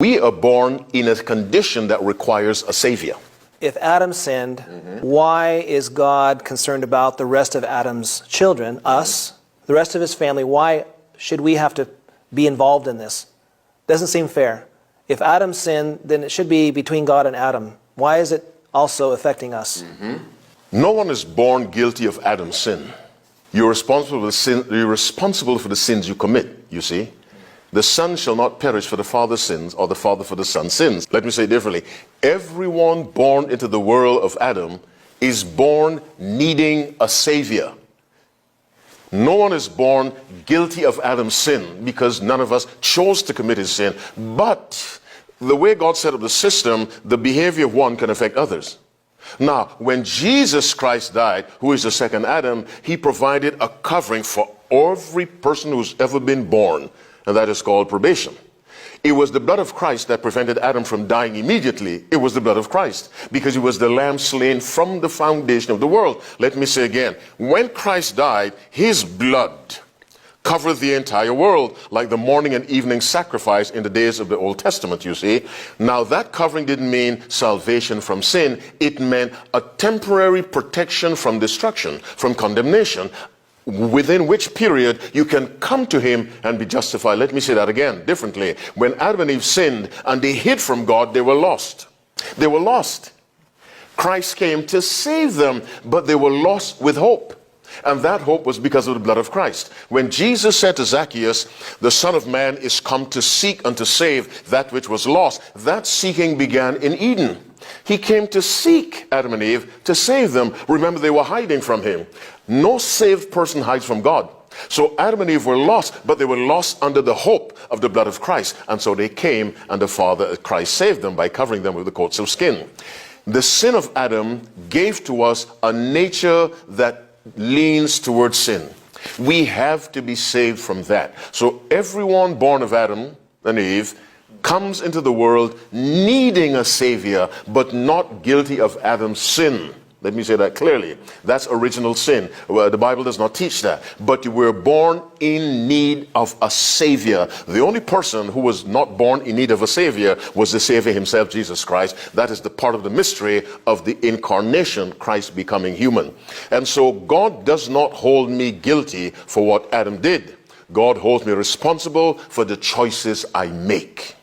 We are born in a condition that requires a savior. If Adam sinned, why is God concerned about the rest of Adam's children, us, the rest of his family? Why should we have to be involved in this? Doesn't seem fair. If Adam sinned, then it should be between God and Adam. Why is it also affecting us? No one is born guilty of Adam's sin. You're responsible for the sin, you're responsible for the sins you commit, you see. The son shall not perish for the father's sins, or the father for the son's sins. Let me say it differently. Everyone born into the world of Adam is born needing a savior. No one is born guilty of Adam's sin, because none of us chose to commit his sin. But the way God set up the system, the behavior of one can affect others. Now, when Jesus Christ died, who is the second Adam, he provided a covering for every person who's ever been born, and that is called probation. It was the blood of Christ that prevented Adam from dying immediately. It was the blood of Christ, because he was the lamb slain from the foundation of the world. Let me say again, when Christ died, his blood covered the entire world, like the morning and evening sacrifice in the days of the Old Testament, you see. Now, that covering didn't mean salvation from sin. It meant a temporary protection from destruction, from condemnation, within which period you can come to him and be justified. Let me say that again, differently. When Adam and Eve sinned and they hid from God, they were lost. They were lost. Christ came to save them, but they were lost with hope. And that hope was because of the blood of Christ. When Jesus said to Zacchaeus, the Son of Man is come to seek and to save that which was lost, that seeking began in Eden. He came to seek Adam and Eve, to save them. Remember, they were hiding from him. No saved person hides from God. So Adam and Eve were lost, but they were lost under the hope of the blood of Christ. And so they came, and the Father, Christ, saved them by covering them with the coats of skin. The sin of Adam gave to us a nature that leans towards sin. We have to be saved from that. So everyone born of Adam and Eve comes into the world needing a savior, but not guilty of Adam's sin. Let me say that clearly. That's original sin. Well, the Bible does not teach that. But you were born in need of a savior. The only person who was not born in need of a savior was the Savior himself, Jesus Christ. That is the part of the mystery of the incarnation, Christ becoming human. And so God does not hold me guilty for what Adam did. God holds me responsible for the choices I make.